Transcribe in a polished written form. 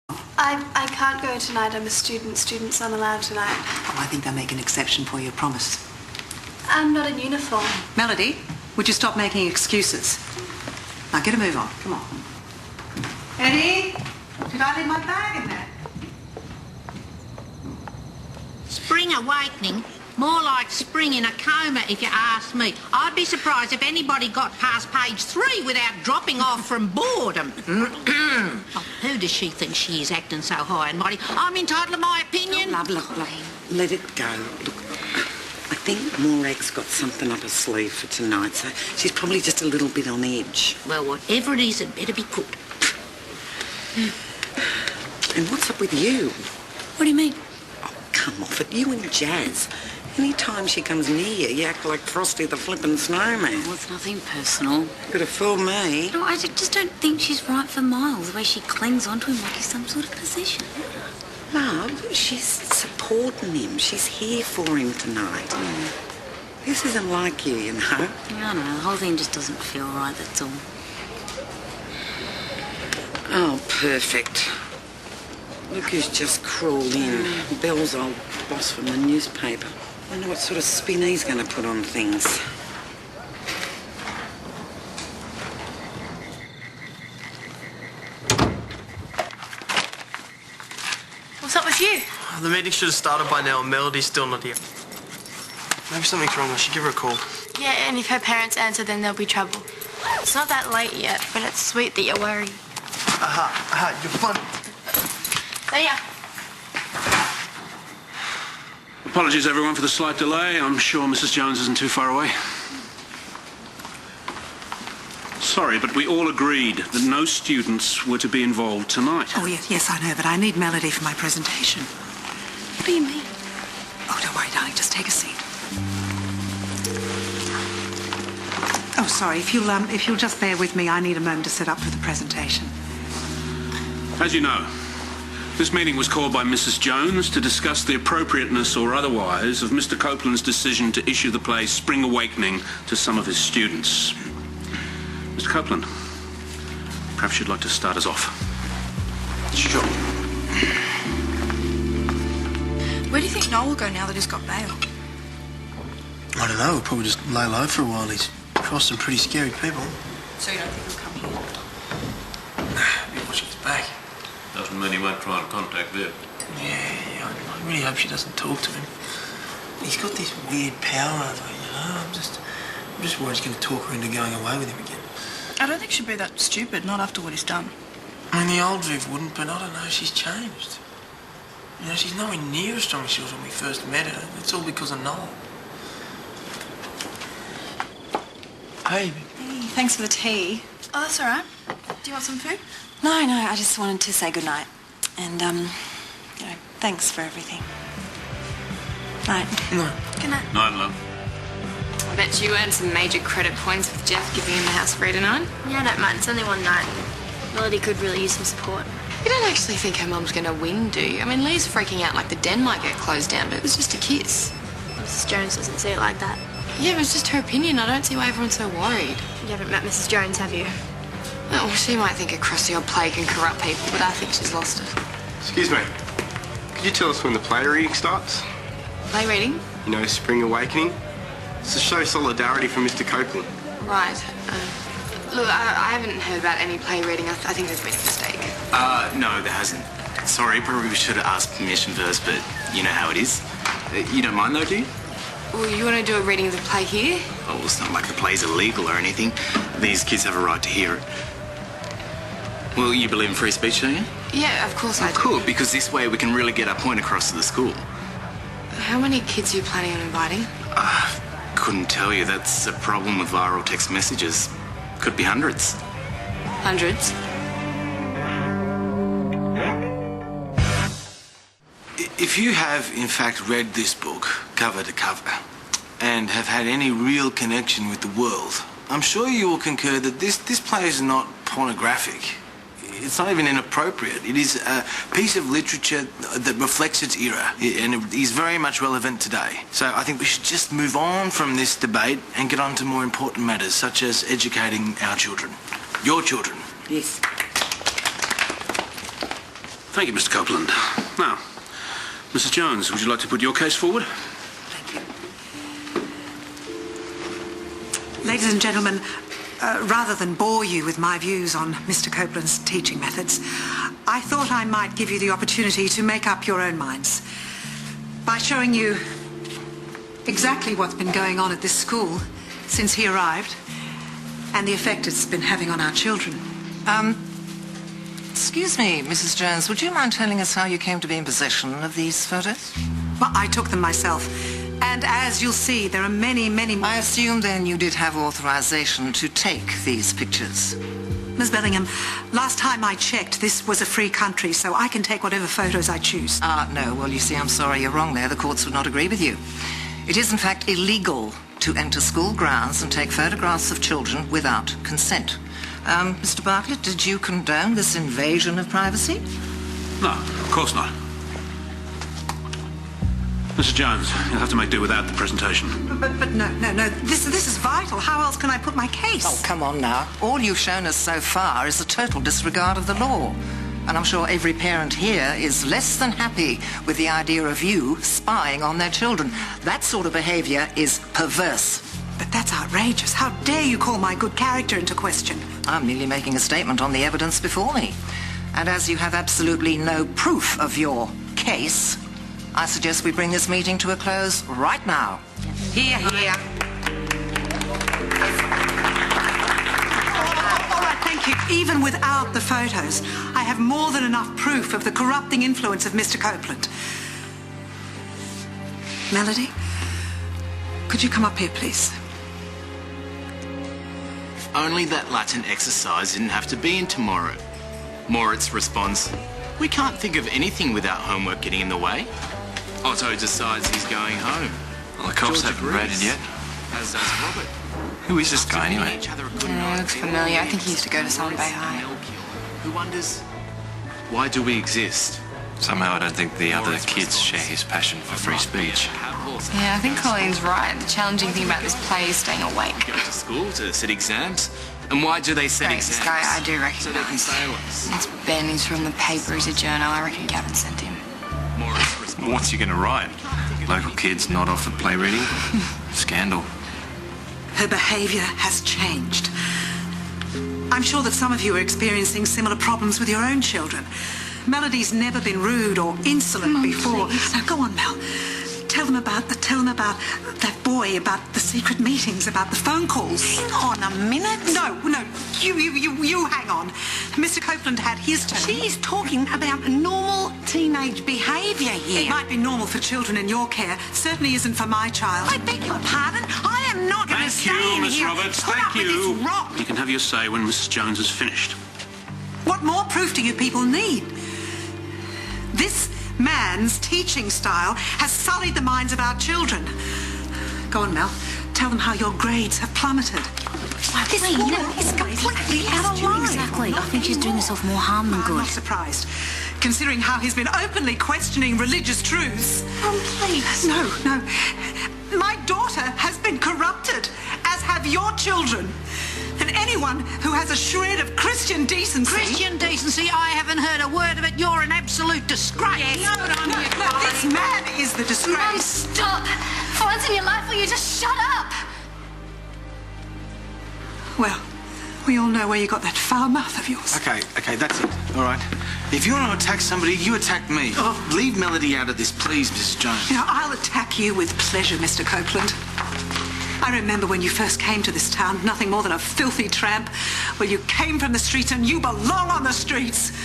I can't go tonight. I'm a student. Students aren't allowed tonight. Oh, I think they'll make an exception for you, promise. I'm not in uniform. Melody, would you stop making excuses? Now, get a move on. Come on. Eddie, did I leave my bag in there? Spring awakening? More like spring in a coma, if you ask me. I'd be surprised if anybody got past page 3 without dropping off from boredom. Oh, who does she think she is, acting so high and mighty? I'm entitled to my opinion. Love, look, let it go. Look, I think Morag's got something up her sleeve for tonight, so she's probably just a little bit on edge. Well, whatever it is, it better be cooked. And what's up with you? What do you mean? Oh, come off it. You and Jazz. Any time she comes near you, you act like Frosty the flippin' snowman. Well, it's nothing personal. Could have fooled me. No, I just don't think she's right for Miles, the way she clings onto him like he's some sort of possession. Love, she's supporting him. She's here for him tonight. This isn't like you, you know. I don't know, the whole thing just doesn't feel right, that's all. Oh, perfect. Look who's just crawled in. Bell's old boss from the newspaper. I wonder what sort of spin he's going to put on things. What's up with you? The meeting should have started by now and Melody's still not here. Maybe something's wrong. I should give her a call. Yeah, and if her parents answer, then there'll be trouble. It's not that late yet, but it's sweet that you're worried. You're funny. There you are. Apologies, everyone, for the slight delay. I'm sure Mrs. Jones isn't too far away. Sorry, but we all agreed that no students were to be involved tonight. Oh, yes, I know, but I need Melody for my presentation. What do you mean? Oh, don't worry, darling, just take a seat. Oh, sorry, if you'll just bear with me, I need a moment to set up for the presentation. As you know, this meeting was called by Mrs. Jones to discuss the appropriateness or otherwise of Mr. Copeland's decision to issue the play Spring Awakening to some of his students. Mr. Copeland, perhaps you'd like to start us off. Sure. Where do you think Noel will go now that he's got bail? I don't know. We'll probably just lay low for a while. He's crossed some pretty scary people. So you don't think he'll come here? Nah, maybe watching his back. Doesn't mean he won't try to contact Viv. Yeah, I really hope she doesn't talk to him. He's got this weird power over her, you know. I'm just worried he's going to talk her into going away with him again. I don't think she'd be that stupid, not after what he's done. I mean, the old Viv wouldn't, but I don't know, she's changed. You know, she's nowhere near as strong as she was when we first met her. It's all because of Noel. Hey, Hey. thanks for the tea. Oh, that's all right. Do you want some food? No, I just wanted to say goodnight. And, thanks for everything. Night. No. Good night. Night, love. I bet you earned some major credit points with Jeff giving him the house free tonight. Yeah, I don't mind. It's only one night. Melody could really use some support. You don't actually think her mum's going to win, do you? I mean, Lee's freaking out like the den might get closed down, but it was just a kiss. Mrs. Jones doesn't see it like that. Yeah, but it's just her opinion. I don't see why everyone's so worried. You haven't met Mrs. Jones, have you? Well, she might think a crusty old play can corrupt people, but I think she's lost it. Excuse me. Could you tell us when the play reading starts? Play reading? You know, Spring Awakening? It's to show solidarity from Mr. Copeland. Right. Look, I haven't heard about any play reading. I think there's been a mistake. No, there hasn't. Sorry, probably should have asked permission first, but you know how it is. You don't mind though, do you? Well, you want to do a reading of the play here? Oh, it's not like the play's illegal or anything. These kids have a right to hear it. Well, you believe in free speech, don't you? Yeah, of course I do. Cool, because this way we can really get our point across to the school. How many kids are you planning on inviting? Couldn't tell you. That's a problem with viral text messages. Could be hundreds. Hundreds? If you have, in fact, read this book cover to cover and have had any real connection with the world, I'm sure you will concur that this play is not pornographic. It's not even inappropriate. It is a piece of literature that reflects its era, and it is very much relevant today. So I think we should just move on from this debate and get on to more important matters, such as educating our children. Your children. Yes. Thank you, Mr. Copeland. Now, Mrs. Jones, would you like to put your case forward? Ladies and gentlemen, rather than bore you with my views on Mr. Copeland's teaching methods, I thought I might give you the opportunity to make up your own minds by showing you exactly what's been going on at this school since he arrived and the effect it's been having on our children. Excuse me, Mrs. Jones, would you mind telling us how you came to be in possession of these photos? Well, I took them myself. And as you'll see, there are many, many more. I assume then you did have authorization to take these pictures. Miss Bellingham, last time I checked, this was a free country, so I can take whatever photos I choose. No. Well, you see, I'm sorry, you're wrong there. The courts would not agree with you. It is, in fact, illegal to enter school grounds and take photographs of children without consent. Mr. Bartlett, did you condone this invasion of privacy? No, of course not. Mrs. Jones, you'll have to make do without the presentation. But no. This is vital. How else can I put my case? Oh, come on now. All you've shown us so far is a total disregard of the law. And I'm sure every parent here is less than happy with the idea of you spying on their children. That sort of behaviour is perverse. But that's outrageous. How dare you call my good character into question? I'm merely making a statement on the evidence before me. And as you have absolutely no proof of your case, I suggest we bring this meeting to a close right now. Here. All right, thank you. Even without the photos, I have more than enough proof of the corrupting influence of Mr. Copeland. Melody, could you come up here, please? If only that Latin exercise didn't have to be in tomorrow. Moritz responds, "We can't think of anything without homework getting in the way." Otto decides he's going home. Well, the cops haven't read it yet. As does Robert. Who is this guy, anyway? Looks familiar. I think he used to go to Sun Bay High. Who wonders, why do we exist? Somehow I don't think the other kids share his passion for free speech. Yeah, I think Colleen's right. The challenging thing about this play is staying awake. Go to school to sit exams. And why do they set This exams? guy I do So they can recognise. fail us. It's Ben. He's from the paper. He's a journal. I reckon Gavin sent him. What's he going to write? Local kids not offered play reading? Scandal. Her behaviour has changed. I'm sure that some of you are experiencing similar problems with your own children. Melody's never been rude or insolent before. Now, go on, Mel. Tell them about that boy, about the secret meetings, about the phone calls. Hang on a minute. No, you hang on. Mr. Copeland had his turn. She's talking about normal teenage behaviour here. It might be normal for children in your care. Certainly isn't for my child. I beg your pardon. I am not going to Thank stay you, in Miss here. Roberts. Put Thank up with you. this rot. You can have your say when Mrs. Jones is finished. What more proof do you people need? This man's teaching style has sullied the minds of our children. Go on, Mel. Tell them how your grades have plummeted. This woman is completely out of line. Exactly. I think she's doing herself more harm than I'm good. not surprised, considering how he's been openly questioning religious truths. Oh, please. No. My daughter has been corrupted, as have your children. And anyone who has a shred of Christian decency... Christian decency? I haven't heard a word of it. You're an absolute disgrace. No, this man is the disgrace. Mum, stop. For once in your life, will you just shut up? Well, we all know where you got that foul mouth of yours. Okay, that's it. All right. If you want to attack somebody, you attack me. Leave Melody out of this, please, Mrs. Jones. You know, I'll attack you with pleasure, Mr. Copeland. I remember when you first came to this town, nothing more than a filthy tramp. Well, you came from the streets and you belong on the streets.